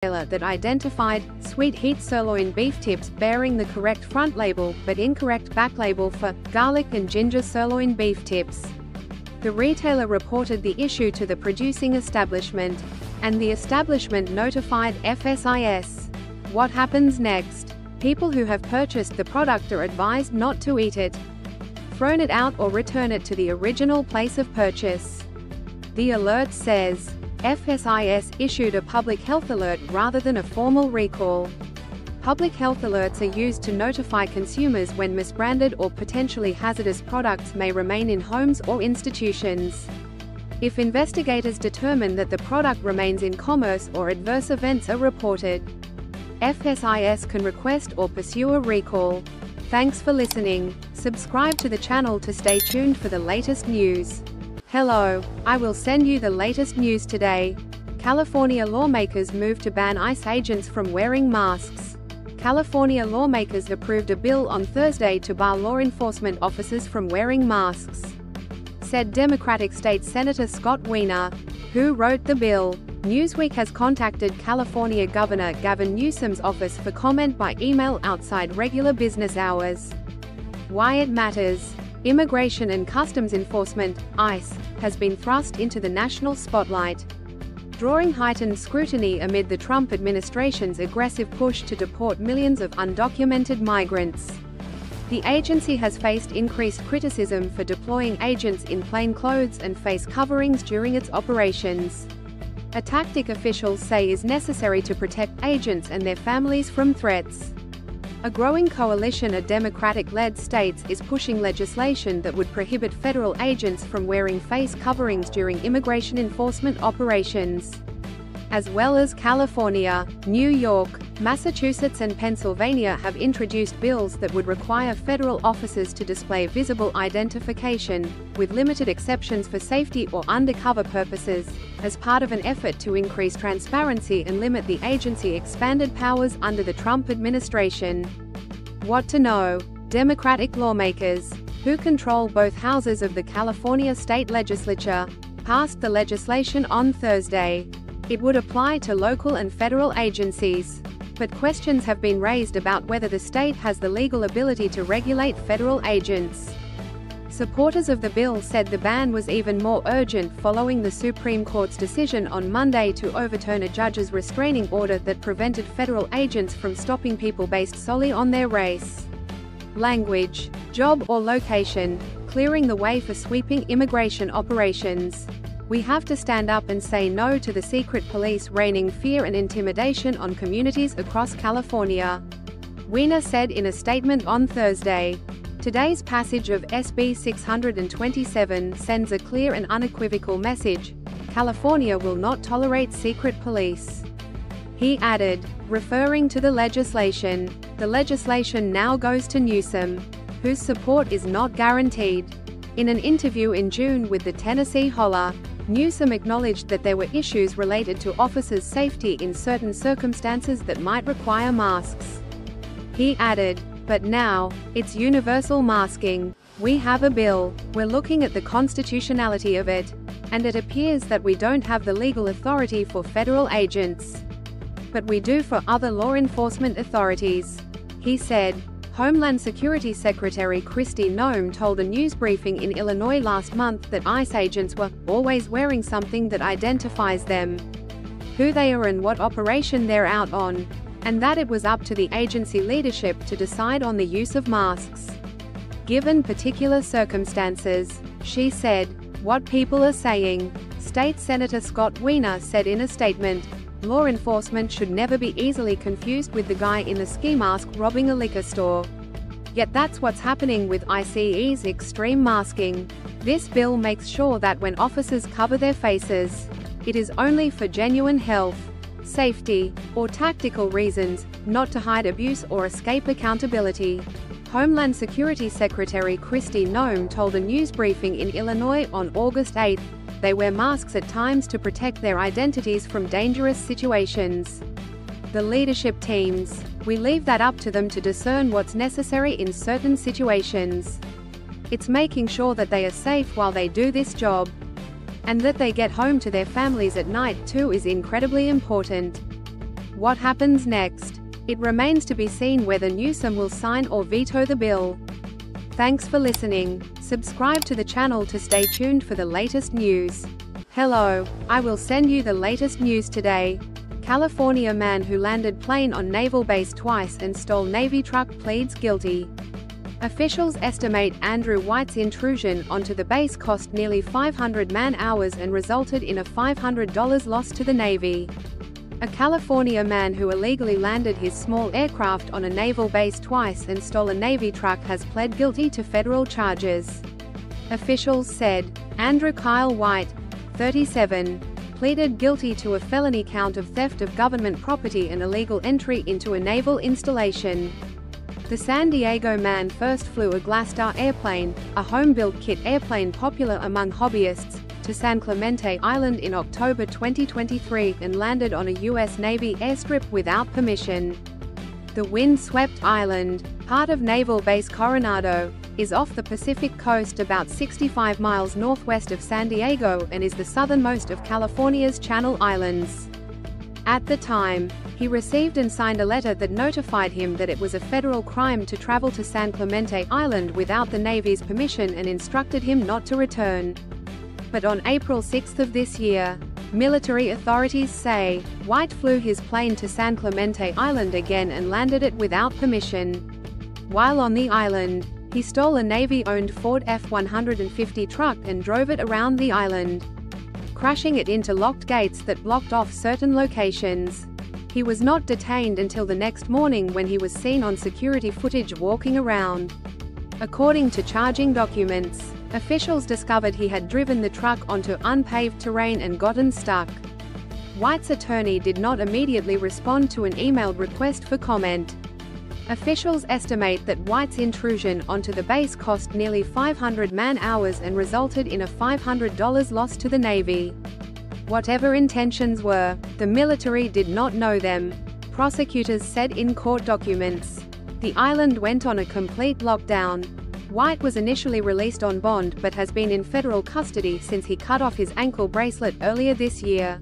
retailer that identified sweet heat sirloin beef tips bearing the correct front label but incorrect back label for garlic and ginger sirloin beef tips. The retailer reported the issue to the producing establishment, and the establishment notified FSIS. What happens next? People who have purchased the product are advised not to eat it, thrown it out or return it to the original place of purchase. The alert says, FSIS issued a public health alert rather than a formal recall. Public health alerts are used to notify consumers when misbranded or potentially hazardous products may remain in homes or institutions. If investigators determine that the product remains in commerce or adverse events are reported, FSIS can request or pursue a recall. Thanks for listening. Subscribe to the channel to stay tuned for the latest news. Hello, I will send you the latest news today. California lawmakers move to ban ICE agents from wearing masks. California lawmakers approved a bill on Thursday to bar law enforcement officers from wearing masks, said Democratic State Senator Scott Wiener, who wrote the bill. Newsweek has contacted California Governor Gavin Newsom's office for comment by email outside regular business hours. Why it matters. Immigration and Customs Enforcement, ICE, has been thrust into the national spotlight, drawing heightened scrutiny amid the Trump administration's aggressive push to deport millions of undocumented migrants. The agency has faced increased criticism for deploying agents in plain clothes and face coverings during its operations, a tactic officials say is necessary to protect agents and their families from threats. A growing coalition of Democratic-led states is pushing legislation that would prohibit federal agents from wearing face coverings during immigration enforcement operations. As well as California, New York, Massachusetts and Pennsylvania have introduced bills that would require federal officers to display visible identification, with limited exceptions for safety or undercover purposes, as part of an effort to increase transparency and limit the agency's expanded powers under the Trump administration. What to know? Democratic lawmakers, who control both houses of the California state legislature, passed the legislation on Thursday. It would apply to local and federal agencies, but questions have been raised about whether the state has the legal ability to regulate federal agents. Supporters of the bill said the ban was even more urgent following the Supreme Court's decision on Monday to overturn a judge's restraining order that prevented federal agents from stopping people based solely on their race, language, job or location, clearing the way for sweeping immigration operations. We have to stand up and say no to the secret police raining fear and intimidation on communities across California, Wiener said in a statement on Thursday. Today's passage of SB 627 sends a clear and unequivocal message: California will not tolerate secret police. He added, referring to the legislation now goes to Newsom, whose support is not guaranteed. In an interview in June with the Tennessee Holler, Newsom acknowledged that there were issues related to officers' safety in certain circumstances that might require masks. He added, but now, it's universal masking. We have a bill, we're looking at the constitutionality of it, and it appears that we don't have the legal authority for federal agents, but we do for other law enforcement authorities, he said. Homeland Security Secretary Kristi Noem told a news briefing in Illinois last month that ICE agents were always wearing something that identifies them, who they are and what operation they're out on, and that it was up to the agency leadership to decide on the use of masks, given particular circumstances. She said, what people are saying. State Senator Scott Wiener said in a statement, law enforcement should never be easily confused with the guy in the ski mask robbing a liquor store. Yet that's what's happening with ICE's extreme masking. This bill makes sure that when officers cover their faces, it is only for genuine health, safety, or tactical reasons, not to hide abuse or escape accountability. Homeland Security Secretary Kristi Noem told a news briefing in Illinois on August 8, they wear masks at times to protect their identities from dangerous situations. The leadership teams, we leave that up to them to discern what's necessary in certain situations. It's making sure that they are safe while they do this job, and that they get home to their families at night too is incredibly important. What happens next? It remains to be seen whether Newsom will sign or veto the bill. Thanks for listening. Subscribe to the channel to stay tuned for the latest news. Hello, I will send you the latest news today. California man who landed plane on naval base twice and stole Navy truck pleads guilty. Officials estimate Andrew White's intrusion onto the base cost nearly 500 man-hours and resulted in a $500 loss to the Navy. A California man who illegally landed his small aircraft on a naval base twice and stole a Navy truck has pled guilty to federal charges. Officials said, Andrew Kyle White, 37, pleaded guilty to a felony count of theft of government property and illegal entry into a naval installation. The San Diego man first flew a Glasstar airplane, a home-built kit airplane popular among hobbyists, to San Clemente Island in October 2023 and landed on a U.S. Navy airstrip without permission. The wind-swept island, part of Naval Base Coronado, is off the Pacific coast about 65 miles northwest of San Diego and is the southernmost of California's Channel Islands. At the time, he received and signed a letter that notified him that it was a federal crime to travel to San Clemente Island without the Navy's permission and instructed him not to return. But on April 6 of this year, military authorities say, White flew his plane to San Clemente Island again and landed it without permission. While on the island, he stole a Navy-owned Ford F-150 truck and drove it around the island, crashing it into locked gates that blocked off certain locations. He was not detained until the next morning when he was seen on security footage walking around. According to charging documents, officials discovered he had driven the truck onto unpaved terrain and gotten stuck. White's attorney did not immediately respond to an emailed request for comment. Officials estimate that White's intrusion onto the base cost nearly 500 man-hours and resulted in a $500 loss to the Navy. Whatever intentions were, the military did not know them, prosecutors said in court documents. The island went on a complete lockdown. White was initially released on bond but has been in federal custody since he cut off his ankle bracelet earlier this year.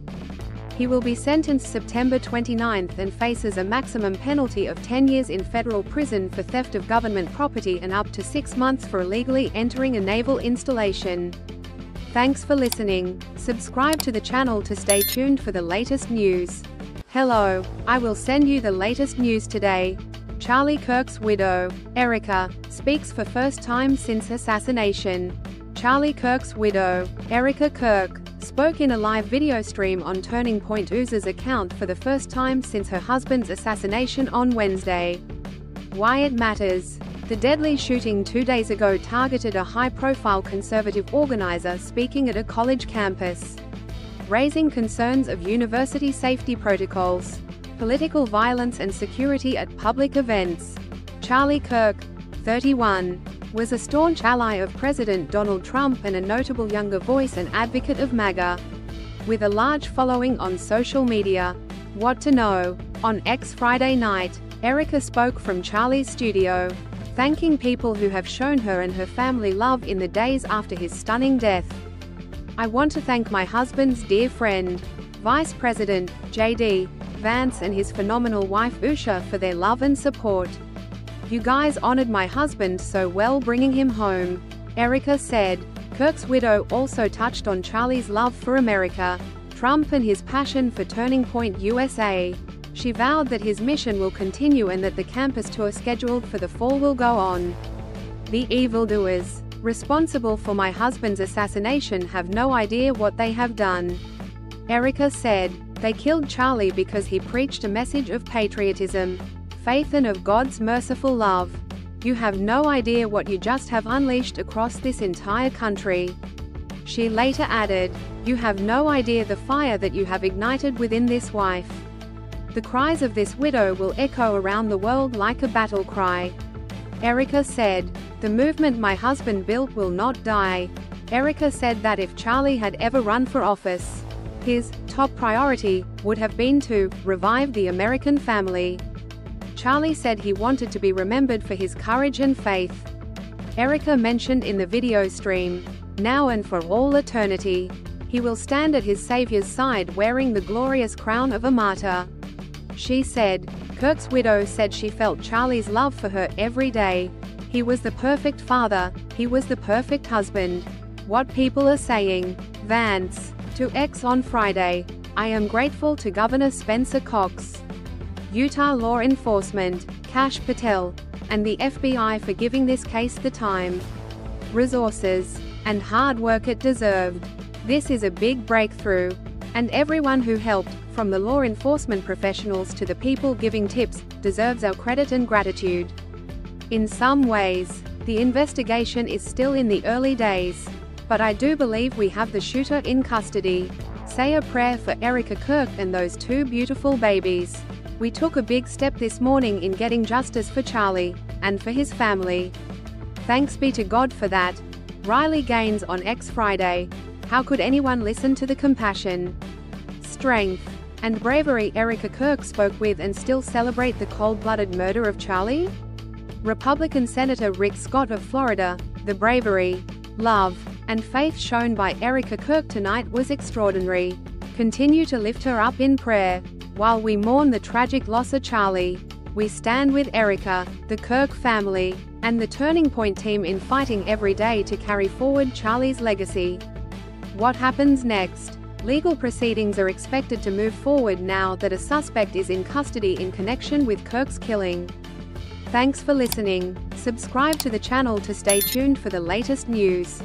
He will be sentenced September 29 and faces a maximum penalty of 10 years in federal prison for theft of government property and up to 6 months for illegally entering a naval installation. Thanks for listening. Subscribe to the channel to stay tuned for the latest news. Hello, I will send you the latest news today. Charlie Kirk's widow, Erica, speaks for first time since assassination. Charlie Kirk's widow, Erica Kirk, spoke in a live video stream on Turning Point Ooz's account for the first time since her husband's assassination on Wednesday. Why it matters. The deadly shooting 2 days ago targeted a high-profile conservative organizer speaking at a college campus, raising concerns of university safety protocols, political violence and security at public events. Charlie Kirk, 31, was a staunch ally of President Donald Trump and a notable younger voice and advocate of MAGA. With a large following on social media. What to know? On X Friday night, Erica spoke from Charlie's studio, thanking people who have shown her and her family love in the days after his stunning death. I want to thank my husband's dear friend, Vice President J.D. Vance and his phenomenal wife Usha for their love and support. You guys honored my husband so well bringing him home, Erica said. Kirk's widow also touched on Charlie's love for America, Trump and his passion for Turning Point USA. She vowed that his mission will continue and that the campus tour scheduled for the fall will go on. The evildoers responsible for my husband's assassination have no idea what they have done, Erica said. They killed Charlie because he preached a message of patriotism, faith and of God's merciful love. You have no idea what you just have unleashed across this entire country. She later added, you have no idea the fire that you have ignited within this wife. The cries of this widow will echo around the world like a battle cry. Erica said, the movement my husband built will not die. Erica said that if Charlie had ever run for office, his top priority would have been to revive the American family. Charlie said he wanted to be remembered for his courage and faith. Erica mentioned in the video stream, now and for all eternity, he will stand at his Savior's side wearing the glorious crown of a martyr. She said, Kirk's widow said she felt Charlie's love for her every day. He was the perfect father, he was the perfect husband. What people are saying. Vance. To X on Friday. I am grateful to Governor Spencer Cox, Utah law enforcement, Kash Patel, and the FBI for giving this case the time, resources, and hard work it deserved. This is a big breakthrough. And everyone who helped, from the law enforcement professionals to the people giving tips, deserves our credit and gratitude. In some ways, the investigation is still in the early days. But I do believe we have the shooter in custody. Say a prayer for Erica Kirk and those two beautiful babies. We took a big step this morning in getting justice for Charlie, and for his family. Thanks be to God for that. Riley Gaines on X Friday. How could anyone listen to the compassion, strength, and bravery Erica Kirk spoke with and still celebrate the cold-blooded murder of Charlie? Republican Senator Rick Scott of Florida, the bravery, love, and faith shown by Erica Kirk tonight was extraordinary. Continue to lift her up in prayer. While we mourn the tragic loss of Charlie, we stand with Erica, the Kirk family, and the Turning Point team in fighting every day to carry forward Charlie's legacy. What happens next? Legal proceedings are expected to move forward now that a suspect is in custody in connection with Kirk's killing. Thanks for listening. Subscribe to the channel to stay tuned for the latest news.